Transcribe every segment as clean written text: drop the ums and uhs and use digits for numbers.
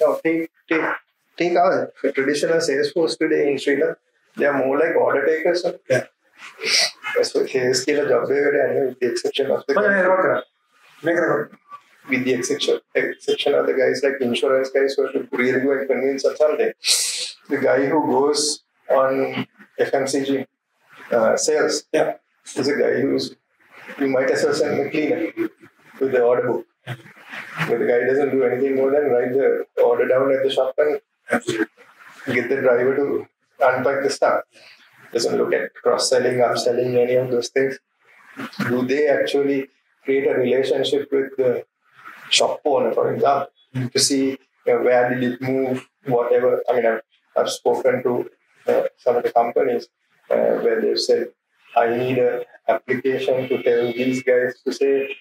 So take our traditional sales force today in Sri Lanka. They are more like order takers. Yeah. So sales killer job with the exception of the with the exception of the guys like insurance guys who should really go and convince or something. The guy who goes on FMCG sales is a guy who's, you might as well send a cleaner with the order book. But the guy doesn't do anything more than write the order down at the shop and get the driver to unpack the stuff. Doesn't look at cross-selling, upselling, any of those things. Do they actually create a relationship with the shop owner, for example, to see where did it move, whatever. I mean, I've spoken to some of the companies where they've said, I need an application to tell these guys to say,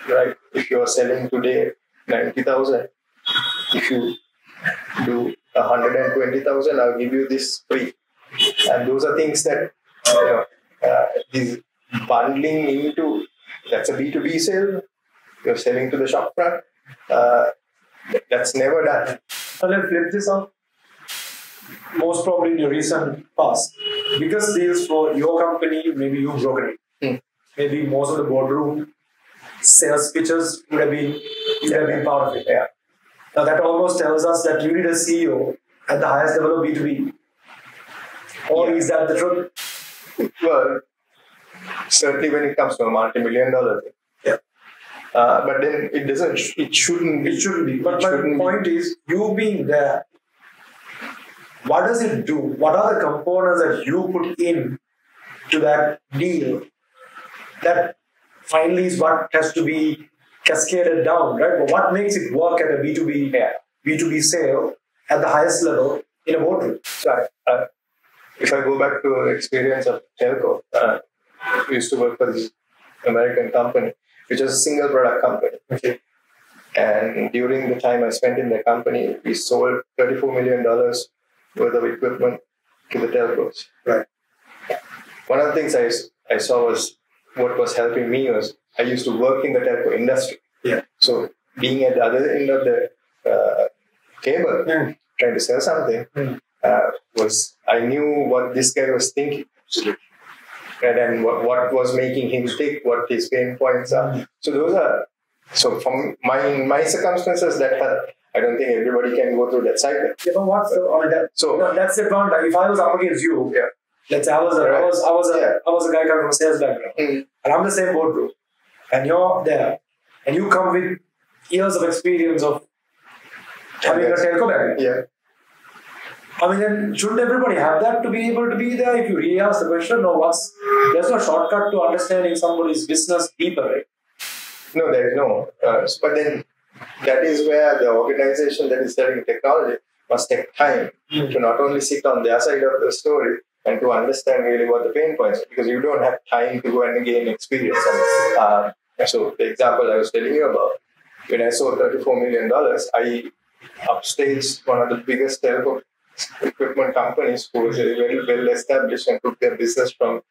right, if you're selling today 90,000, if you do 120,000, I'll give you this free. And those are things that, these bundling into, that's a B2B sale. You're selling to the shop front. That's never done. So let's flip this up. Most probably in your recent past, because deals for your company, maybe you've broken it. Maybe most of the boardroom sales pitches would have been part of it. Yeah. Now that almost tells us that you need a CEO at the highest level of B2B. Or is that the truth? Well, certainly when it comes to a multi-million-dollar thing. Yeah. But then it shouldn't be. But my point is, you being there, what does it do? What are the components that you put in to that deal that finally is what has to be cascaded down, right? But what makes it work at a B2B sale at the highest level in a boardroom? So if I go back to the experience of telco, we used to work for this American company, which was a single product company. Okay. And during the time I spent in the company, we sold $34 million worth of equipment to the telcos. Right. One of the things I saw was what was helping me was I used to work in the telco industry. Yeah. So being at the other end of the table, trying to sell something, was I knew what this guy was thinking. Absolutely. And what was making him tick, what his pain points are. So from my circumstances that help. I don't think everybody can go through that cycle. Yeah, but that's the point. Like if I was up against you, let's say I was a guy coming from a sales background, and I'm the same boardroom, and you're there, and you come with years of experience of having a telco background. Yeah. I mean, then shouldn't everybody have that to be able to be there? If you really ask the question, there's no shortcut to understanding somebody's business deeper, right? No, there is no. But then that is where the organization that is selling technology must take time to not only sit on their side of the story and to understand really what the pain points are, because you don't have time to go and gain experience. So the example I was telling you about, when I sold $34 million, I upstaged one of the biggest telco equipment companies who was very well established and took their business from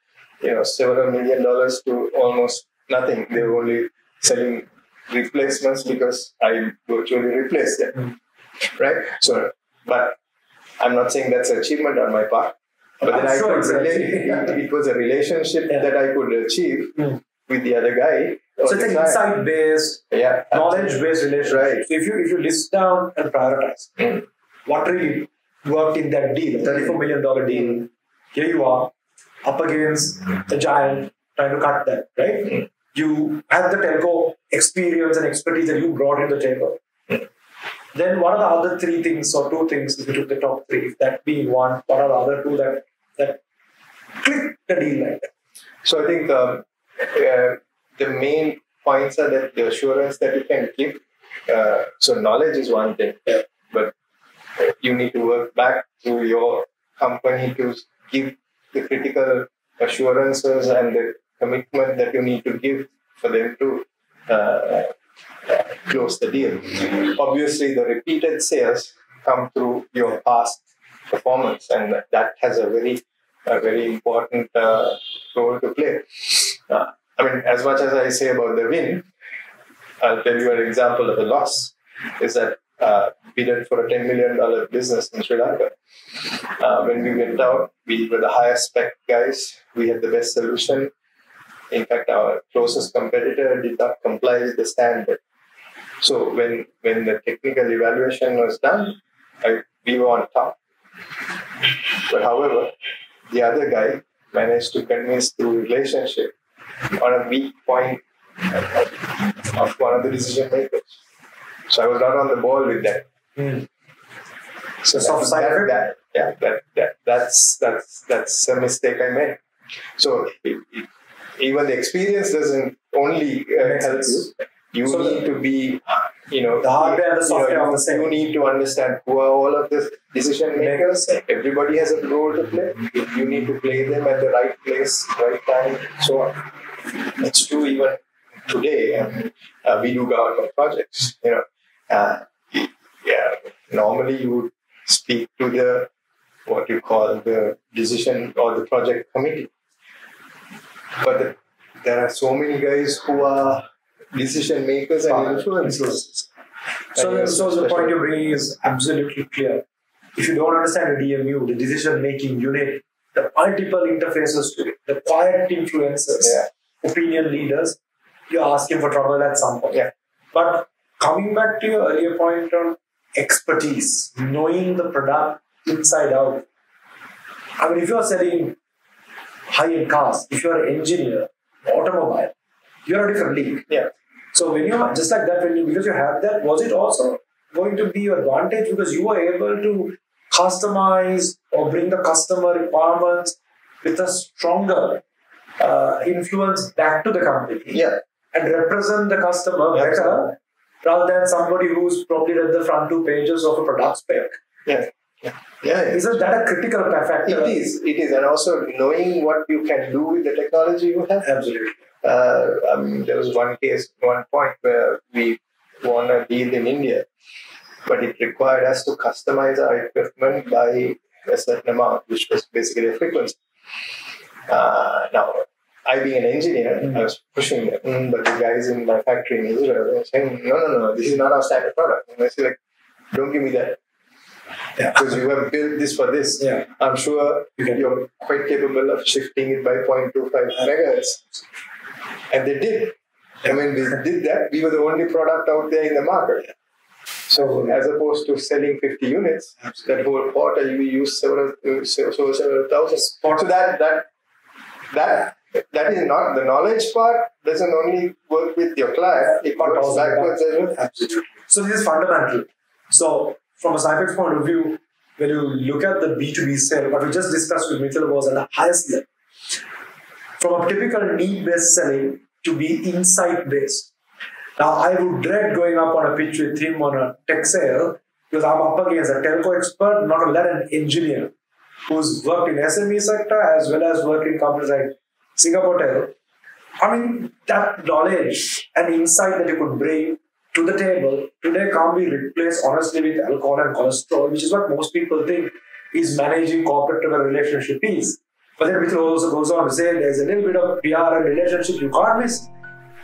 several $1 million to almost nothing. They were only selling replacements because I virtually replaced them, right? So, but I'm not saying that's an achievement on my part, but then it was a relationship that I could achieve with the other guy. So it's an insight-based, knowledge-based relationship. Right. So if you list down and prioritize what really worked in that deal, $34 million deal, here you are up against a giant trying to cut that, right? You have the telco experience and expertise that you brought in the table. Then what are the other three things or two things if you took the top three? That being one, what are the other two that click the deal like that? So I think the main points are that the assurance that you can give. So knowledge is one thing, but you need to work back to your company to give the critical assurances and the commitment that you need to give for them to close the deal. Obviously, the repeated sales come through your past performance, and that has a very important role to play. I mean, as much as I say about the win, I'll tell you an example of a loss. Is that bid for a $10 million business in Sri Lanka. When we went out, we were the highest spec guys. We had the best solution. In fact, our closest competitor did not comply with the standard. So when the technical evaluation was done, we were on top. But however, the other guy managed to convince through relationship on a weak point of one of the decision makers. So I was not on the ball with that. So that's a mistake I made. So even the experience doesn't only help you. You need to be, the hardware and the software of the same. You need to understand who are all of the decision makers. Everybody has a role to play. You need to play them at the right place, right time, so on. It's true even today. We do government projects. Normally you would speak to what you call the decision or the project committee. But there are so many guys who are decision makers and influencers. So the point you're bringing is absolutely clear. If you don't understand the DMU, the decision-making unit, the multiple interfaces to it, the quiet influencers, opinion leaders, you're asking for trouble at some point. Yeah. But coming back to your earlier point on expertise, knowing the product inside out. I mean, if you're selling high-end cars, if you're an engineer, automobile, you're a different league. Yeah. So when you're just like that, because you have that, was it also going to be your advantage because you were able to customize or bring the customer requirements with a stronger influence back to the company and represent the customer better rather than somebody who's probably read the front 2 pages of a product spec? Isn't that a critical factor? It is. And also knowing what you can do with the technology you have. Absolutely. There was one point where we won a deal in India, but it required us to customize our equipment by a certain amount, which was basically a frequency. Now, I being an engineer, I was pushing it, but the guys in my factory in Israel were saying, no, this is not our standard product. And I said, don't give me that. Because you have built this for this. I'm sure you're quite capable of shifting it by 0.25 megahertz. And they did. And when we did that, we were the only product out there in the market. So as opposed to selling 50 units, that whole quarter we used several thousand. So that is not the knowledge part. Doesn't only work with your client; it works backwards as well. Absolutely. So this is fundamental. So from a Cypex point of view, when you look at the B2B sale, what we just discussed with Mithila was at the highest level. From a typical need-based selling to be insight-based. Now, I would dread going up on a pitch with him on a tech sale because I'm up against a telco expert, not only that, an engineer who's worked in SME sector as well as worked in companies like Singapore Tel. I mean, that knowledge and insight that you could bring to the table today can't be replaced honestly with alcohol and cholesterol, which is what most people think is managing corporate relationship is. But then Mithila also goes on to say there's a little bit of PR and relationship you can't miss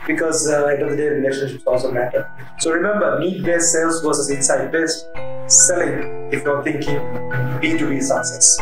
because at the end of the day, relationships also matter. So remember, need-based sales versus insight-based selling if you're thinking B2B success.